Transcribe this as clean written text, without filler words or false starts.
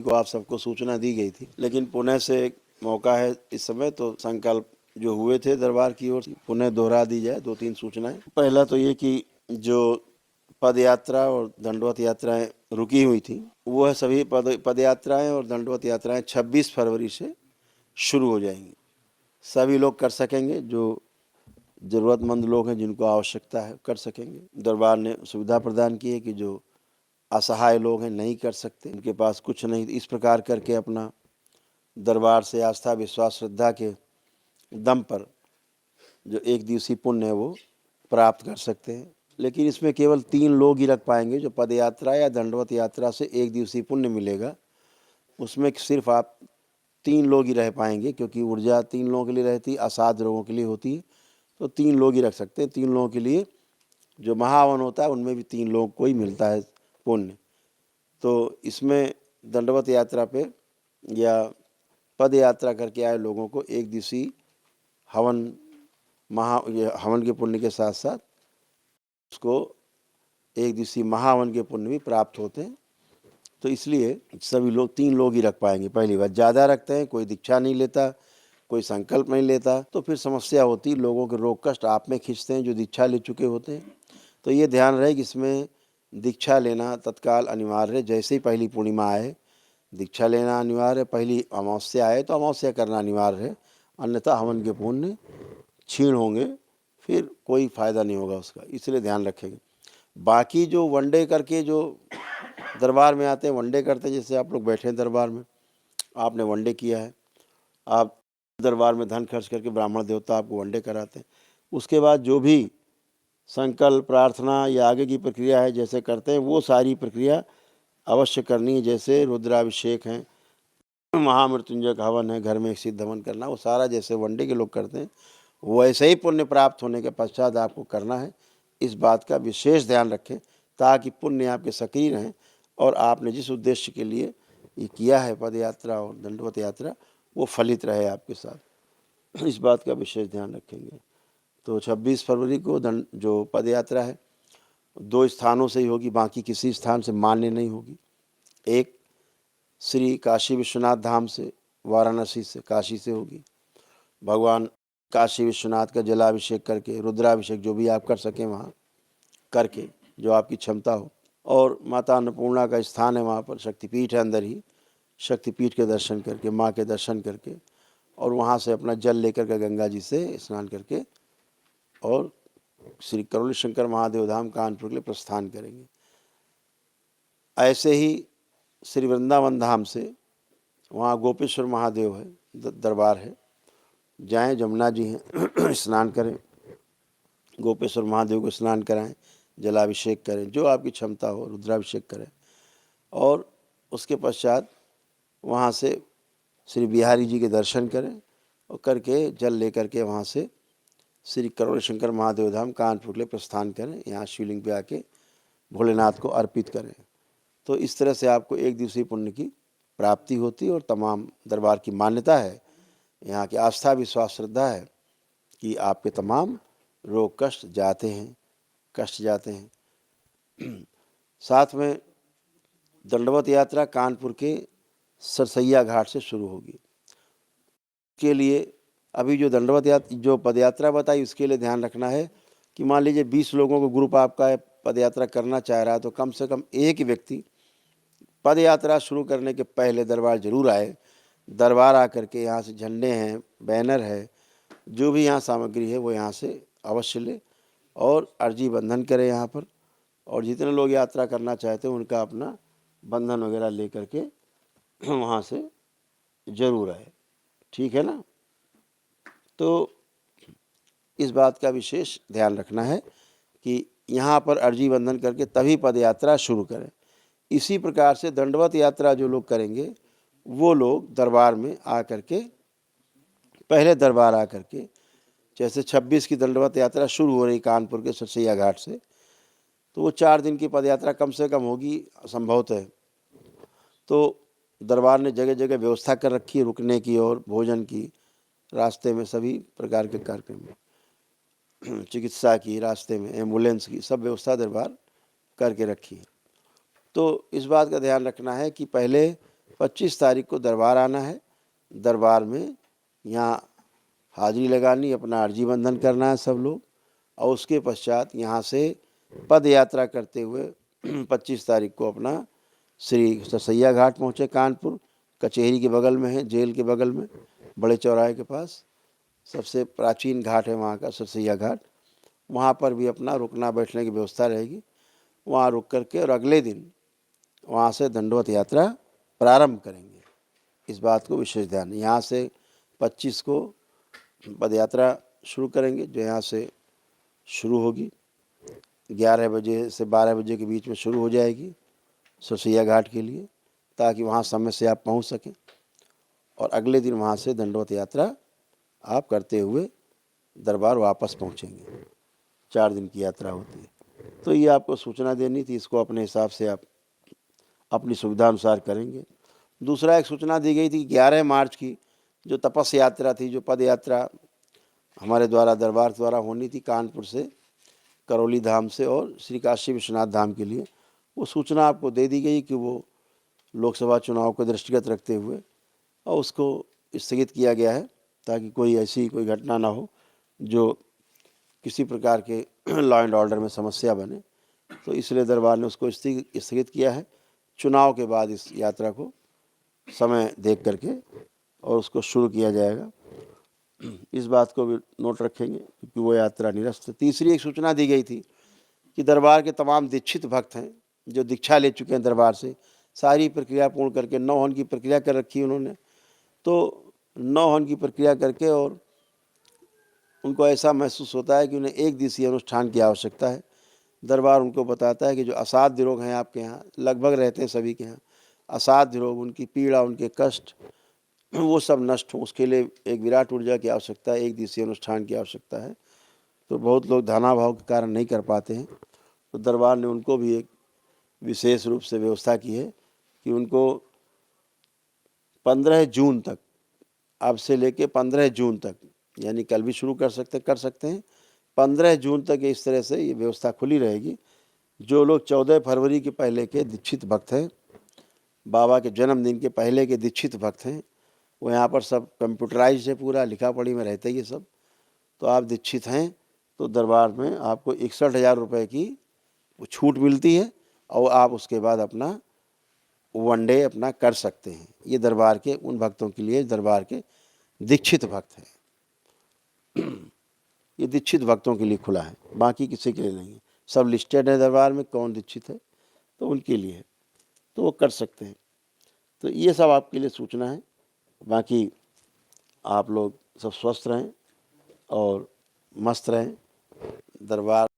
को आप सबको सूचना दी गई थी, लेकिन पुनः से एक मौका है इस समय, तो संकल्प जो हुए थे दरबार की ओर से पुनः दोहरा दी जाए 2-3 सूचनाएं। पहला तो ये कि जो पद यात्रा और दंडवत यात्राएं रुकी हुई थी, वो है सभी पद यात्राएं और दंडवत यात्राएं 26 फरवरी से शुरू हो जाएंगी। सभी लोग कर सकेंगे, जो ज़रूरतमंद लोग हैं जिनको आवश्यकता है कर सकेंगे। दरबार ने सुविधा प्रदान की है कि जो असहाय लोग हैं नहीं कर सकते, उनके पास कुछ नहीं, इस प्रकार करके अपना दरबार से आस्था विश्वास श्रद्धा के दम पर जो एक दिवसीय पुण्य है वो प्राप्त कर सकते हैं। लेकिन इसमें केवल 3 लोग ही रख पाएंगे। जो पद यात्रा या दंडवत यात्रा से एक दिवसीय पुण्य मिलेगा, उसमें सिर्फ आप 3 लोग ही रह पाएंगे, क्योंकि ऊर्जा 3 लोगों के लिए रहती, असाध्य लोगों के लिए होती है, तो 3 लोग ही रख सकते हैं। 3 लोगों के लिए जो महावन होता है उनमें भी 3 लोगों को ही मिलता है पुण्य। तो इसमें दंडवत यात्रा पे या पद यात्रा करके आए लोगों को एक दिवसीय हवन हवन के पुण्य के साथ साथ उसको एक दिवसीय महाहवन के पुण्य भी प्राप्त होते हैं। तो इसलिए सभी लोग 3 लोग ही रख पाएंगे। पहली बात, ज़्यादा रखते हैं, कोई दीक्षा नहीं लेता, कोई संकल्प नहीं लेता, तो फिर समस्या होती, लोगों के रोग कष्ट आप में खींचते हैं जो दीक्षा ले चुके होते हैं। तो ये ध्यान रहे कि इसमें दीक्षा लेना तत्काल अनिवार्य है। जैसे ही पहली पूर्णिमा आए दीक्षा लेना अनिवार्य है, पहली अमावस्या आए तो अमावस्या करना अनिवार्य है, अन्यथा हवन के पुण्य क्षीण होंगे, फिर कोई फ़ायदा नहीं होगा उसका, इसलिए ध्यान रखेंगे। बाकी जो वनडे करके जो दरबार में आते हैं, वनडे करते हैं, जैसे आप लोग बैठे हैं दरबार में, आपने वनडे किया है, आप दरबार में धन खर्च करके ब्राह्मण देवता आपको वनडे कराते हैं, उसके बाद जो भी संकल्प प्रार्थना या आगे की प्रक्रिया है जैसे करते हैं, वो सारी प्रक्रिया अवश्य करनी है। जैसे रुद्राभिषेक है, महामृत्युंजय का हवन है, घर में एक सिद्ध हवन करना, वो सारा जैसे वनडे के लोग करते हैं वैसे ही पुण्य प्राप्त होने के पश्चात आपको करना है। इस बात का विशेष ध्यान रखें ताकि पुण्य आपके सक्रिय रहें और आपने जिस उद्देश्य के लिए ये किया है पद यात्रा और दंडवत यात्रा, वो फलित रहे आपके साथ। इस बात का विशेष ध्यान रखेंगे। तो 26 फरवरी को जो पद यात्रा है 2 स्थानों से ही होगी, बाकी किसी स्थान से मान्य नहीं होगी। एक श्री काशी विश्वनाथ धाम से, वाराणसी से, काशी से होगी। भगवान काशी विश्वनाथ का जलाभिषेक करके, रुद्राभिषेक जो भी आप कर सकें वहाँ करके, जो आपकी क्षमता हो। और माता अन्नपूर्णा का स्थान है, वहाँ पर शक्तिपीठ है, अंदर ही शक्तिपीठ के दर्शन करके, माँ के दर्शन करके, और वहाँ से अपना जल लेकर के गंगा जी से स्नान करके और श्री करोली शंकर महादेव धाम कानपुर के लिए प्रस्थान करेंगे। ऐसे ही श्री वृंदावन धाम से, वहाँ गोपेश्वर महादेव है, दरबार है, जाएं, जमुना जी हैं, स्नान करें, गोपेश्वर महादेव को स्नान कराएं, जलाभिषेक करें, जो आपकी क्षमता हो, रुद्राभिषेक करें, और उसके पश्चात वहाँ से श्री बिहारी जी के दर्शन करें और करके जल लेकर के वहाँ से श्री करोड़ शंकर महादेव धाम कानपुर के लिए प्रस्थान करें। यहाँ शिवलिंग पे आके भोलेनाथ को अर्पित करें। तो इस तरह से आपको एक दिवसीय पुण्य की प्राप्ति होती है और तमाम दरबार की मान्यता है, यहाँ की आस्था विश्वास श्रद्धा है कि आपके तमाम रोग कष्ट जाते हैं। साथ में दंडवत यात्रा कानपुर के सरसैया घाट से शुरू होगी। के लिए अभी जो दंडवत यात्रा जो पदयात्रा बताई, उसके लिए ध्यान रखना है कि मान लीजिए 20 लोगों को ग्रुप आपका है, पदयात्रा करना चाह रहा है, तो कम से कम एक व्यक्ति पद यात्रा शुरू करने के पहले दरबार जरूर आए। दरबार आकर के यहाँ से झंडे हैं, बैनर है, जो भी यहाँ सामग्री है वो यहाँ से अवश्य ले और अर्जी बंधन करें यहाँ पर। और जितने लोग यात्रा करना चाहते हैं उनका अपना बंधन वगैरह ले करके वहाँ से ज़रूर आए, ठीक है ना। तो इस बात का विशेष ध्यान रखना है कि यहाँ पर अर्जी बंधन करके तभी पद यात्रा शुरू करें। इसी प्रकार से दंडवत यात्रा जो लोग करेंगे वो लोग दरबार में आ करके, पहले दरबार आ करके, जैसे 26 की दंडवत यात्रा शुरू हो रही कानपुर के सरसैया घाट से, तो वो 4 दिन की पदयात्रा कम से कम होगी संभवतः। तो दरबार ने जगह जगह व्यवस्था कर रखी है रुकने की और भोजन की, रास्ते में सभी प्रकार के कार्यक्रम, चिकित्सा की, रास्ते में एम्बुलेंस की, सब व्यवस्था दरबार करके रखी है। तो इस बात का ध्यान रखना है कि पहले 25 तारीख को दरबार आना है। दरबार में यहाँ हाजिरी लगानी, अपना अर्जी बंधन करना है सब लोग, और उसके पश्चात यहाँ से पद यात्रा करते हुए 25 तारीख को अपना श्री सरसैया घाट पहुँचे। कानपुर कचहरी के बगल में है, जेल के बगल में, बड़े चौराहे के पास सबसे प्राचीन घाट है वहाँ का, सरसैया घाट। वहाँ पर भी अपना रुकना बैठने की व्यवस्था रहेगी। वहाँ रुक करके और अगले दिन वहाँ से दंडवत यात्रा प्रारंभ करेंगे। इस बात को विशेष ध्यान। यहाँ से 25 को पद यात्रा शुरू करेंगे, जो यहाँ से शुरू होगी 11 बजे से 12 बजे के बीच में शुरू हो जाएगी सरसैया घाट के लिए, ताकि वहाँ समय से आप पहुँच सकें। और अगले दिन वहाँ से दंडवत यात्रा आप करते हुए दरबार वापस पहुँचेंगे। 4 दिन की यात्रा होती है। तो ये आपको सूचना देनी थी, इसको अपने हिसाब से आप अपनी सुविधा अनुसार करेंगे। दूसरा एक सूचना दी गई थी 11 मार्च की जो तपस यात्रा थी, जो पद यात्रा हमारे द्वारा दरबार द्वारा होनी थी कानपुर से करौली धाम से और श्री काशी विश्वनाथ धाम के लिए, वो सूचना आपको दे दी गई कि वो लोकसभा चुनाव को दृष्टिगत रखते हुए और उसको स्थगित किया गया है, ताकि कोई ऐसी कोई घटना ना हो जो किसी प्रकार के लॉ एंड ऑर्डर में समस्या बने। तो इसलिए दरबार ने उसको स्थगित किया है। चुनाव के बाद इस यात्रा को समय देख करके और उसको शुरू किया जाएगा। इस बात को भी नोट रखेंगे क्योंकि वो यात्रा निरस्त है। तीसरी एक सूचना दी गई थी कि दरबार के तमाम दीक्षित भक्त हैं जो दीक्षा ले चुके हैं दरबार से, सारी प्रक्रिया पूर्ण करके 9 हवन की प्रक्रिया कर रखी है उन्होंने। तो 9 हवन की प्रक्रिया करके और उनको ऐसा महसूस होता है कि उन्हें एक दिवसीय अनुष्ठान की आवश्यकता है। दरबार उनको बताता है कि जो असाध्य रोग हैं आपके यहाँ, लगभग रहते हैं सभी के यहाँ असाध्य रोग, उनकी पीड़ा, उनके कष्ट, वो सब नष्ट हों, उसके लिए एक विराट ऊर्जा की आवश्यकता है, एक दिवसीय अनुष्ठान की आवश्यकता है। तो बहुत लोग धनाभाव के कारण नहीं कर पाते हैं, तो दरबार ने उनको भी एक विशेष रूप से व्यवस्था की है कि उनको 15 जून तक, अब से लेके 15 जून तक, यानी कल भी शुरू कर सकते हैं, 15 जून तक इस तरह से ये व्यवस्था खुली रहेगी। जो लोग 14 फरवरी के पहले के दीक्षित भक्त हैं, बाबा के जन्मदिन के पहले के दीक्षित भक्त हैं, वो यहाँ पर सब कंप्यूटराइज है, पूरा लिखा पढ़ी में रहता है ये सब। तो आप दीक्षित हैं तो दरबार में आपको 61,000 रुपये की छूट मिलती है और आप उसके बाद अपना 1 डे अपना कर सकते हैं। ये दरबार के उन भक्तों के लिए, दरबार के दीक्षित भक्त हैं। ये दीक्षित भक्तों के लिए खुला है, बाकी किसी के लिए नहीं है। सब लिस्टेड है दरबार में कौन दीक्षित है, तो उनके लिए है, तो वो कर सकते हैं। तो ये सब आपके लिए सूचना है। बाकी आप लोग सब स्वस्थ रहें और मस्त रहें। दरबार